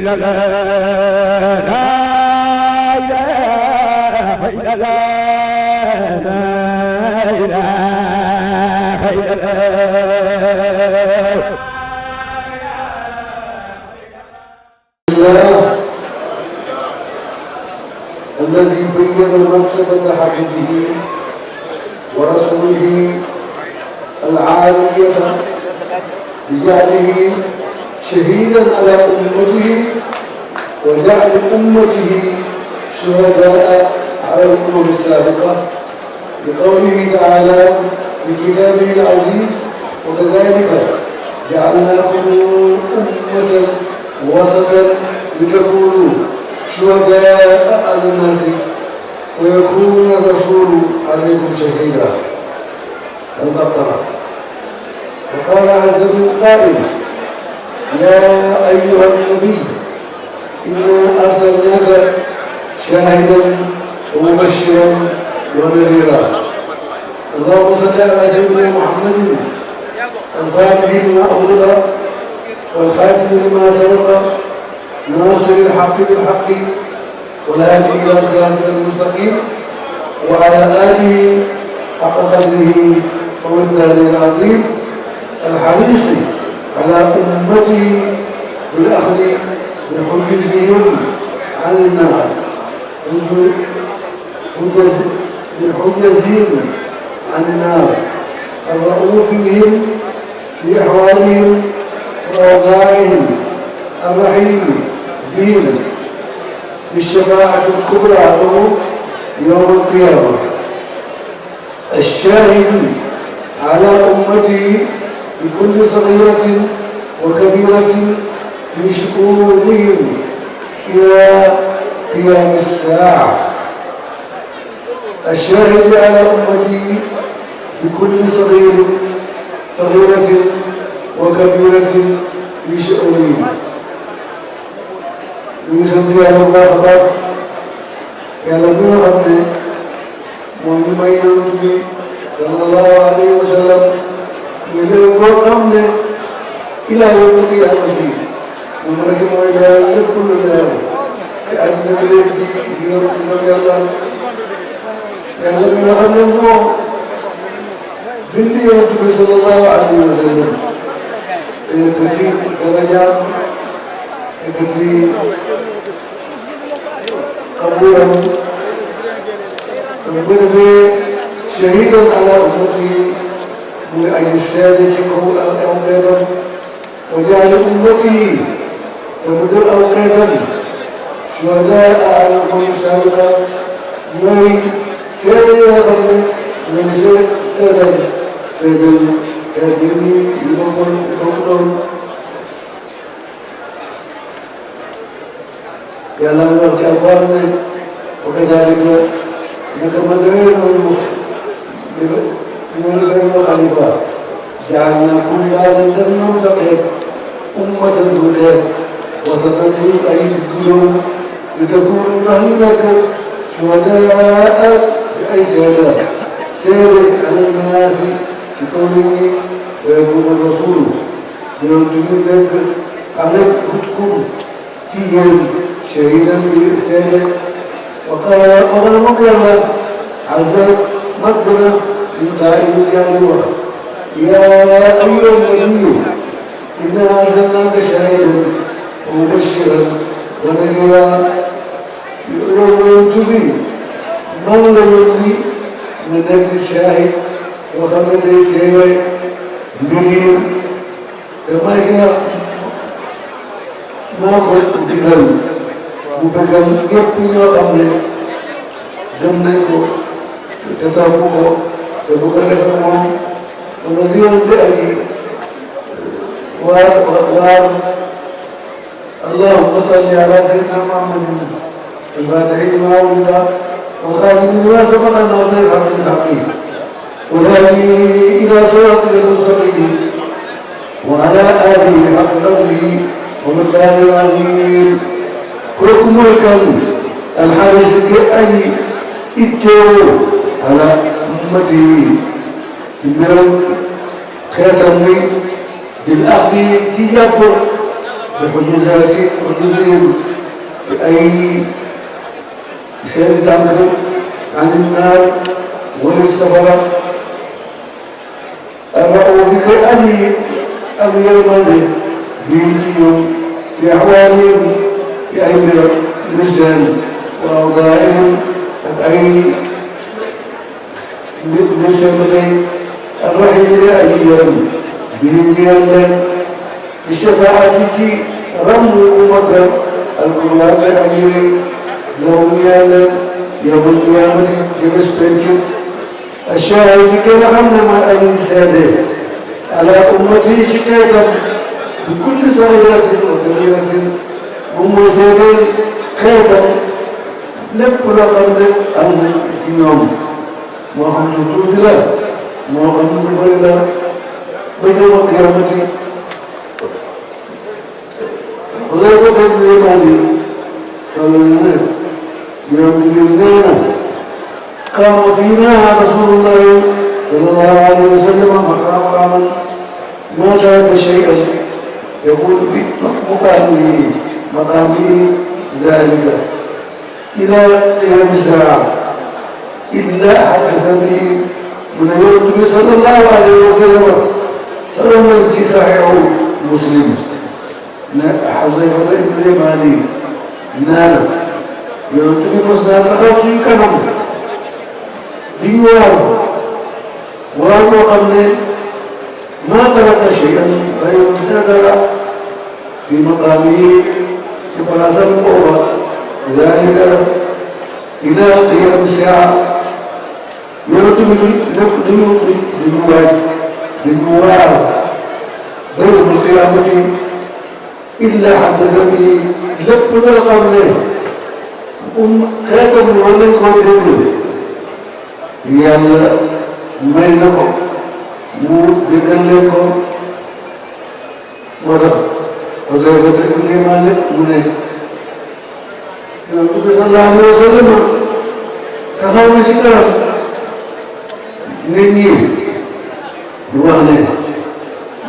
لا لا لا إله إلا الله لا إله إلا الله الذي بين مرتبة حبيبه ورسوله العالية بجعله شهيدا على أمته وجعل أمته شهداء على الأمم السابقة بقوله تعالى في كتابه العزيز وكذلك جعلناكم أمة وسطا لتكونوا شهداء على الناس ويكون الرسول عليكم شهيدا. البقرة. وقال عز من قائل يا أيها النبي إنا أرسلناك شاهدا ومبشرا ونذيرا. اللهم صل على سيدنا محمد الفاتح لما أغلق والخاتم لما سبق ناصر الحق بالحق والهادي إلى صراطك المستقيم وعلى آله حق قدره ومقداره العظيم الحريص على أمته بالأخذ بحجزهم عن النار بحجزهم عن النار الرؤوف بهم بأحوالهم وأوضاعهم الرحيم بهم بالشفاعة الكبرى له يوم القيامة الشاهد على أمته بكل صغيرة وكبيرة من شؤونهم إلى قيام الساعة الشاهد على أمته بكل صغيرة وكبيرة في شؤونهم من سنتي على الله أكبر يا لبنا ربنا مؤمن يرتبي صلى الله عليه وسلم من القرآن إلى يوم القيامة ومن إلى كل يوم كأن الذي يرتبي الله يا لبنا ربنا بني يرتبي صلى الله عليه وسلم كثير درجات كثير قبوله وكل شهيدا على أمته وأي السادة أوقاتا وجعل أمته ومدر أوقاتا شهداء على الأمم السابقة من سادة يغنى من سادة كادمي يوم يعلم الكفار وكذلك نكمل من الخليفة جعلنا كل آدم نمتقي أمة هدى وسطا لأيدي القلوب لتكونوا لك شهداء بأي سادة على الناس بقوله ويكون الرسول يرجو لك عليكم فيهم شهيدا بإرساله وقال مقيما عز مقدرا من قائل جانوة يا أيها النبي إنا أرسلناك شاهدا ومبشرا ونذيرا يرتبي من لم يرضي من الشاهد وخمد الجيوي منير كما هي ما قلت بذل وبقى يبني وقمنا جمناكو تتابعو تبقى لكم ونذير بأي اللهم صل على سيدنا محمد الفاتح لما ولد والخاتم لما سبق الناصر الحق بالحق والهادي إلى صراطك المستقيم وعلى آله حق قدره ومقداره العظيم كلكم ملكا الحارس بأي اتو على أمته بالمرض خاتمي بالأخذ تجابر بحجوزهم بأي شيء تنقل عن النار وللسفر أرأوا بك أم يرمد بيديهم بأحوالهم بأي رجال وأوضاعهم بأي مسلمين الرحيم لأيهم بهم ديالا الشفاعة رموا أمك القرآن الأجير يوم يالا يوم القيامة يمسبنجو الشاهد كان حمنا مع أي سادة على أمتي شكاية بكل صغيرة وكبيرة هم سادين كيف نبقى قبل أن يوم وهم نجود له وهم نجود له بيوم القيامة خلافة الإيمان قالوا يوم الإذنان قام فينا رسول الله صلى الله عليه وسلم مقاما ما ترك شيئا يقول في مقامه ذلك إلى قيام الساعة إلا حدثني من يوم صلى الله عليه وسلم فلما صحيح مسلم حذيفة بن اليماني نال يوم مسلم تخافي كنم ديوان وأنه قبل ما ترك شيئا فيبتدر في مقامه في براسة القوة ذلك إلى قيام الساعة يرتب للمواد بين القيامة إلا حدثني لبنا قبله كاتب من قبله هي بينكم مو بينكم ورق وغير ذلك ما نقول النبي صلى الله عليه وسلم كهو نشكر نني دوانه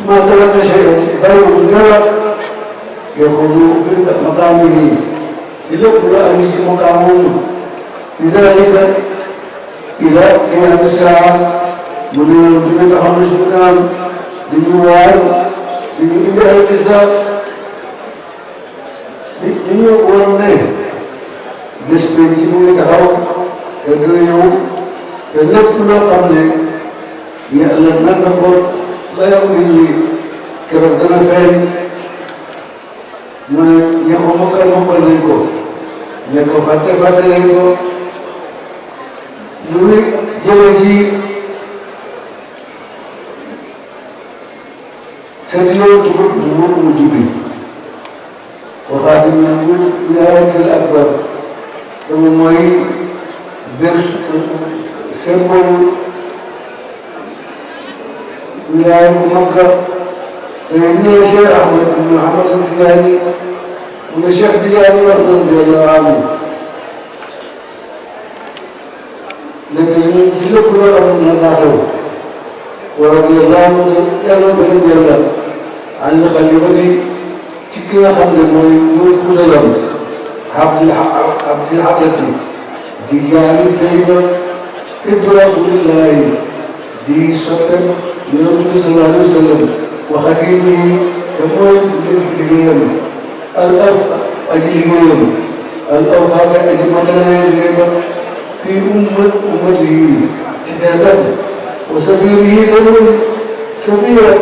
ما ترك شيئا بيوم جرى يقول مقامه إذا كل أنيس مقامه لذلك إلى قيام الساعة من يمكن تحمل الشكران للجوار لإنباء الكساب ليقولونه نسبة سنوية تحاول يدريهم يلبنا قبل يألنا نقول لا يقول كردنا فين من يقومك المقلنكو يقو فاتح لنكو نوري جوجي سديو تقول نور مجيبي وخاتم نقول ولاية الأكبر ومعي درس سمو ولاية مكة سيدنا الشيخ أحمد بن محمد الفلاني والشيخ بلال رضي الله عنه لكن يجب كل أمر نحن ورضي الله عن خليفتي تكي حمد المولود كل لهم عبد الحقتي دياني دايما ابن رسول الله دي سبب من النبي صلى الله عليه وسلم وخديمه كموي بالفليم الأرض أجلهم الأوفاق أجمدنا في أمته كتابا وسبيله دلوي سبيلا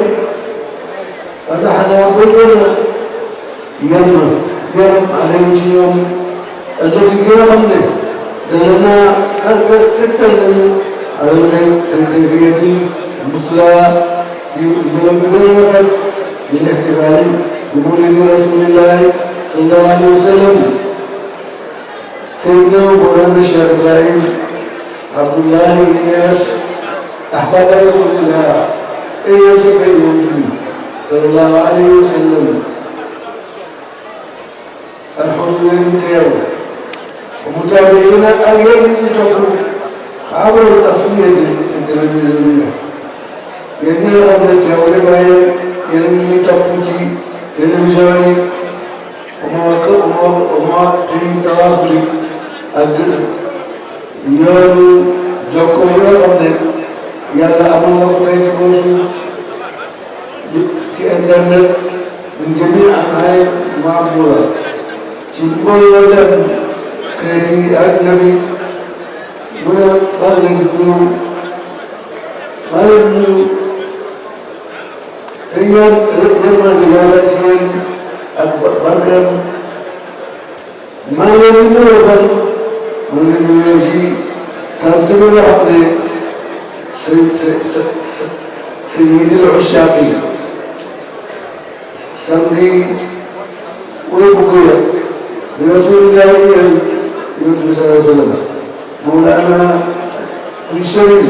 فنحن بدنا يرم عليه يوم الذي يرمنا لنا حركة تتكلم على الكيفية المثلى من بداية بالاحتفال بمولد رسول الله صلى الله عليه وسلم سيدنا مولانا الشيخ إبراهيم عبد الله إياس أحباب رسول الله إياس بن صلى الله عليه وسلم الحمد لله ومتابعين أيام يتقون عبر الأصلية التلميذية يدير قبل الجولة باية يلم يتقوتي يلم شوي وما في تواصل yoonu jokko yoo xam ne yàlla amal na ko tey ci kaw suuf ci internet min jamii anhaay maamura ci mboolem xeeti àddina bi mu ne maa ngi leen di nuyu te ñaan yërmande yàlla ci yéen ak barkeem maa ngi leen di nuyu fan maa ngi leen di nuyu ci tant bi nga xam ne سيد العشاق سمي ويبقي برسول الله صلى الله عليه وسلم مولانا الشريف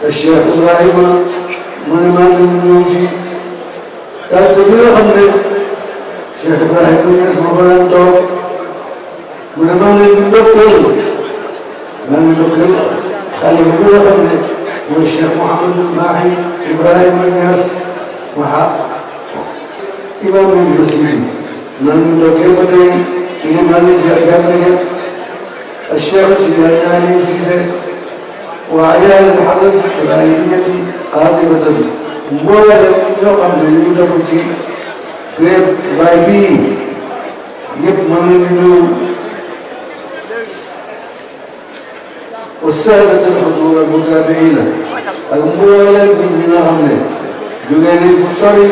الشيخ ابراهيم من مان النوجي تاتبير خمري الشيخ ابراهيم يسمى فلان توب من مان الدكتور خليفه خمري والشيخ محمد الماحي إبراهيم الناس إمام المسلمين من لقيمتي إمام الجامعية الشيخ الجيلاني سيسي وعيال الحضر العلمية قادمة مولا يقم لليوجد في غيبي يبمن منه والسادة الحضور المتابعين الموالد من عمله جغير المصري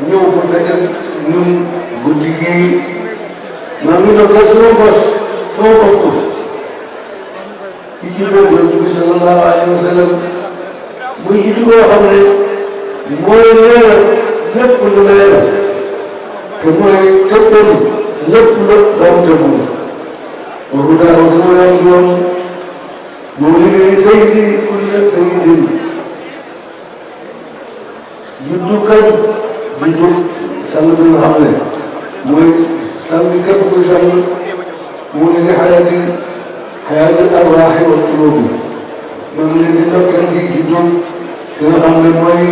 نيو بفتجل من بدقي ما من الرسول بس فوقه يجب النبي صلى الله عليه وسلم ويجب عمله موالد نقل له كما يكتب نقل لهم تبون وهدى رسول الله مولد سيدي كل سيد يدوكاي بيدوك سلم الحمل موي سلم كل شيء مولد حياة الأرواح والقلوب مولد كنزي جدون الحمل موي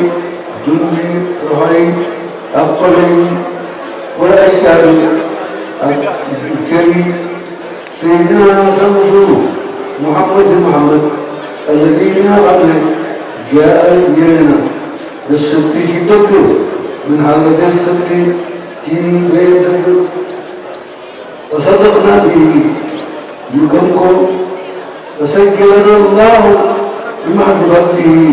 جندي روحي أقلي ولا أشعر الكريم سيدنا سمسوه محمد الذين قبل جاء إلينا بالصدق شدك من حالة الصدق في بيتك وصدقنا به يكمكم وسجلنا الله بمحبته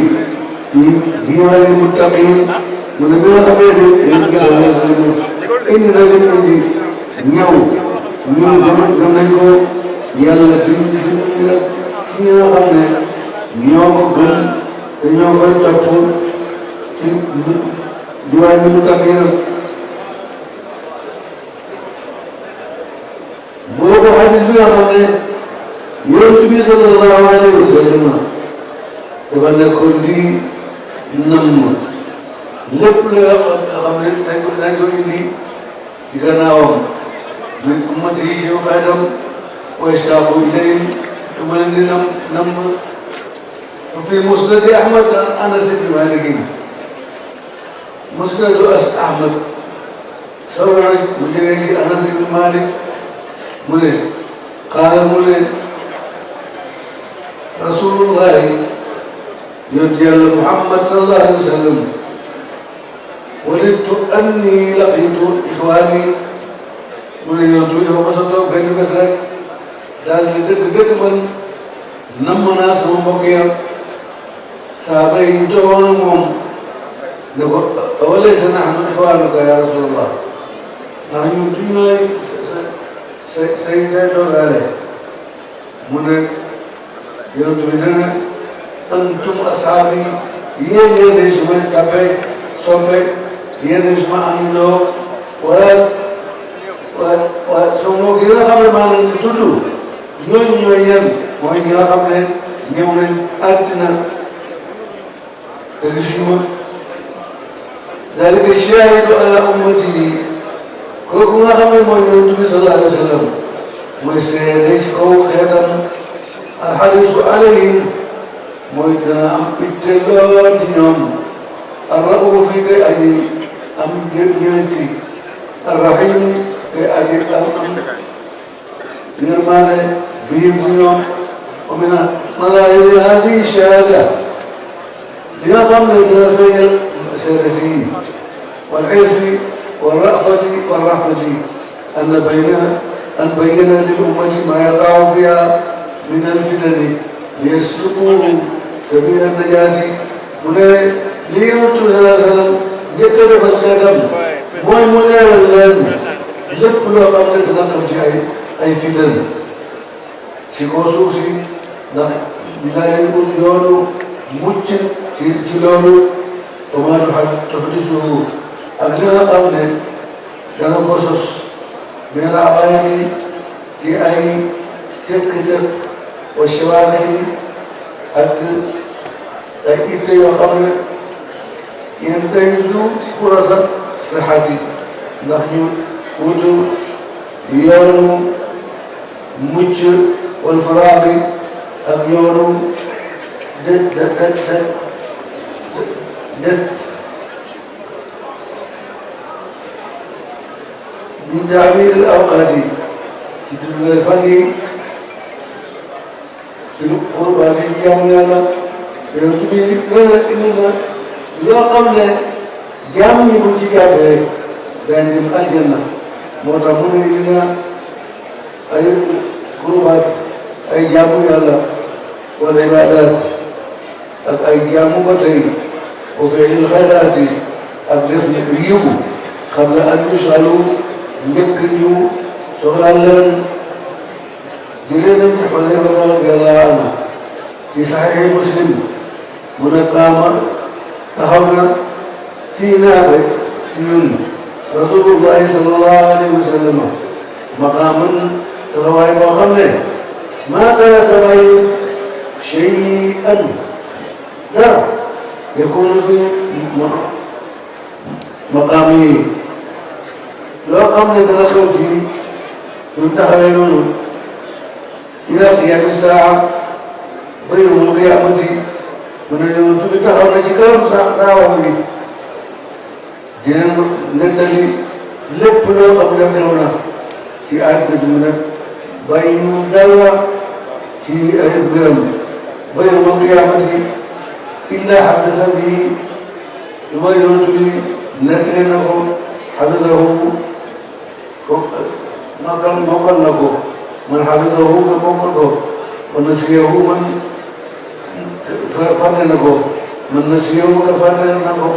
في ديوان المتقين ونبي قبل النبي صلى الله عليه وسلم إننا لنجي نيو جمعكم yàlla bind ci ñi nga xam ne ñoo ko gën te ñoo koy topp ci diwaan bi mu tàgg yéen boobu xadis bi nga xam ne yonent bi sallallahu alayhi wa sallam dafa nekkoon di namm lépp la xam ne dañ ko indi ci gannaawam min ummatihi wa xeetam واشتاقوا إليه ثم نم وفي مسند أحمد عن أنس بن مالك مسند أحمد سورة مجرد أنس بن مالك مولد قال مولد رسول الله يدعي محمد صلى الله عليه وسلم ولدت أني لقيت إخواني من يدعي له قصده بين كسرك daal di dëgg man namm naa sama mbokk yi saaba yi joxoon moom ne ko awalaysa nahnu ixwaanuka ya rasulallah ndax ñun duñ nooy say toogaale mu ne yonent bi nee na antum ashaabi yéen yéenay suma soppe yéenay suma àndandoo wala sama mbokk yi nga xam ne maa leen di tudd ñooñu ñooy yéen mooy ñi nga xam ne ñëw nañ àddina te gisuñu ma dalika shaahidu ala ummatihi kooku nga xam ne mooy yonent bi sallallahu alayhi wa sallam mooy seede ci kaw xeetam alxarisu alayhim mooy dana am itte lool ci ñoom arra'uufu fi kay aji am ñeenti arrahim أجيب يرمان بهم اليوم ومن مظاهر هذه الشهادة ليقم للطرفي السياسي والعزم والرأفة والرحمة أن بين للأمة ما يقع فيها من الفتن ليسلكوا سبيل النجاة ليوتوا ثلاثة يكتب القدم موي منير اللان لكل قبل تنقل شيء أي فتن سيكوسوسي بلا يكون يولو مجن تلولو وما تحدثه أغنى قبل كان قصص من العوائل في أي تكتب والشواغل حتى تأكيد وقبل ينتهزوا فرصة صحتي نحن وجو يوم مج والفراغ اليوم دت من تعبير الأوقات في الفن في القربات اليومية loo xam ne jaamu ñu ko ci jàppee daañu dem aljanna moo tax mu ne dina ay kurbaat ay jaamu yàlla wala ibaadaat ak ay jaamu ba tey wa fi'lil xayraati ak def yiw xam ne ak yusalu njëkk ñu soxlaal leen jëlee nañ ci Xudayfa radiyallaahu anhu في صحيح مسلم منقام تحولنا في نابع من رسول الله صلى الله عليه وسلم مقاما تغوائب وقمله ما كان تغير شيئا لا يكون في مقامه لو قمنا تدخل فيه ينتهون إلى قيام الساعة ويوم القيامة من اليوم تبتغون شكرا سعداوه جنان نتلي لبلو قبل كونا في آية من بين دلوا في أهبرم ويوم القيامة إلا حدث به ويوم تبي نتلنه حدثه ما كان مقلنه من حدثه كمقلنه ونسيه من فتنه من نسيه كفتنه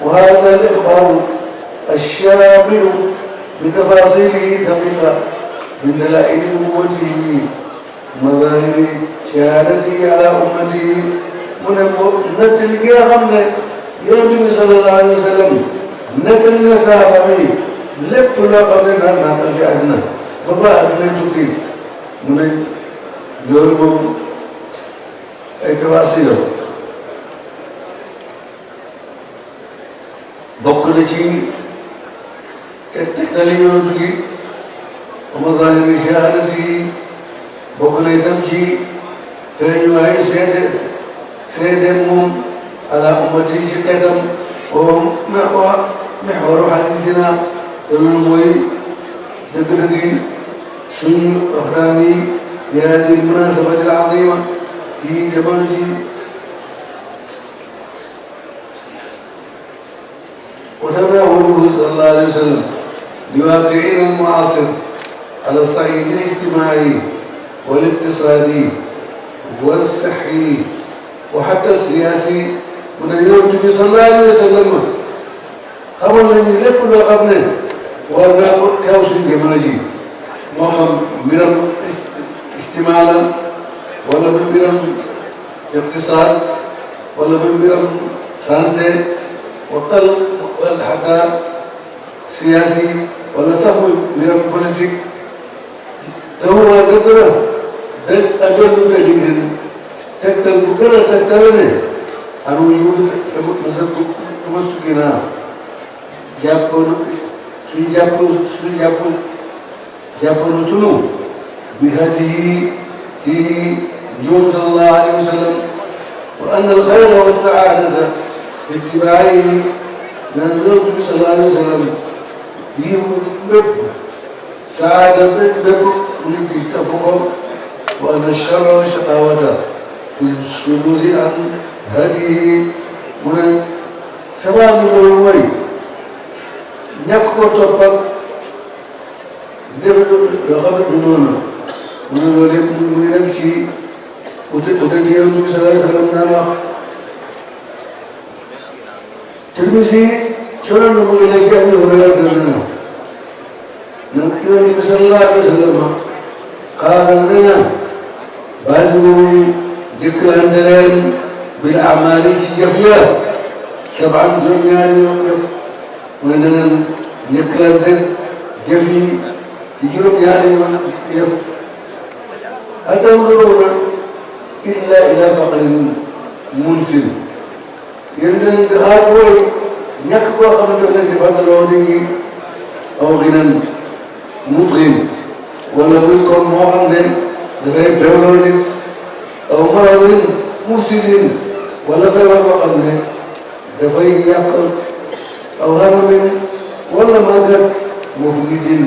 وهذا الإخبار الشامل بتفاصيله دقيقة من دلائل نبوته مظاهر شهادته على أمته من نتلقى خمنا يوم صلى الله عليه وسلم نتلقى صحابه لكل قبلنا نحن جاءنا وما أدنى شكي من يوم ay tawaasi la bokk na ci tegtali yonent gi wa mazaahiri shahaadati bokk na itam ci feeñuwaay seede moom ala ummati ci xeetam wa mexwaru xadiisinaa te loolu mooy dëgg-dëgg suñu waxtaan yi bi haadihi l-munaasabati l-aziima في جبلتي وتناوله صلى الله عليه وسلم بواقعنا المعاصر على الصعيد الاجتماعي والاقتصادي والصحي وحتى السياسي من اليوم صلى الله عليه وسلم خبر من لكل قبله وأنا كاوس جمالجي وهم مرم اجتمالا ولا من اقتصاد ولا من سانتي وقل حتى سياسي ولا سهو من بوليتيك هو قدره أجل دليل تكتل بكرة تكتلني أنا يقول سبب مسك تمسكنا جابون سنو بهذه في يوم صلى الله عليه وسلم وأن الخير والسعادة في اتباعه من النبي صلى الله عليه وسلم يوم saada bépp nit ki topp ko wa anna charra wa shaqawata fi suduri an hadihi mu ne sabab bi loolu mooy ñàkk ko topp ak def loo xam ne du noonu mu ne loolu yëpp mu ngi nekk ci ute gi Yonent bi sallallahu alayhi wa sallam naan wax Tirmisi solo na mu ngi lay ci Abi Hurayra na Yonent bi sallallahu alayhi wa sallam qaala lana baadiru jëkkalante leen bil a'maali ci jëf ya sab'an juróom-ñaari yoon yëpp mu ne na ngeen jëkkalante jëf yi ci juróom-ñaari yoon yëpp hal tanzuruuna illaa ilaa faqrin munsin yéen leen di xaar mooy ñàkk koo xamante ne di fàttaloo nit ñi aw ginan mutrim wala muy kon moo xam ne dafay bewloo nit aw maradin mufsidin wala feebar boo xam ne dafay yàq aw haramin wala màggat mufsidin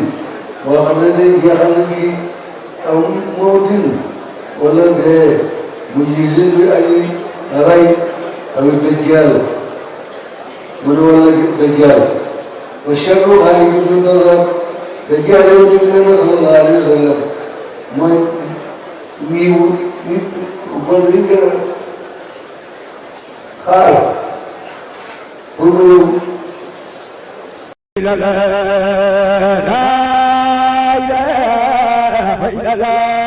boo xam ne day jeexal nit ki aw mawtin wala dee mujizin bi ay ray aw dajjal mu ne wala dajjal wa sharru hayyun nazar dajjal yow ñu ne sallallahu alayhi wa sallam mooy wiiwu bon li nga xaar pour mu ñëw لا إله إلا الله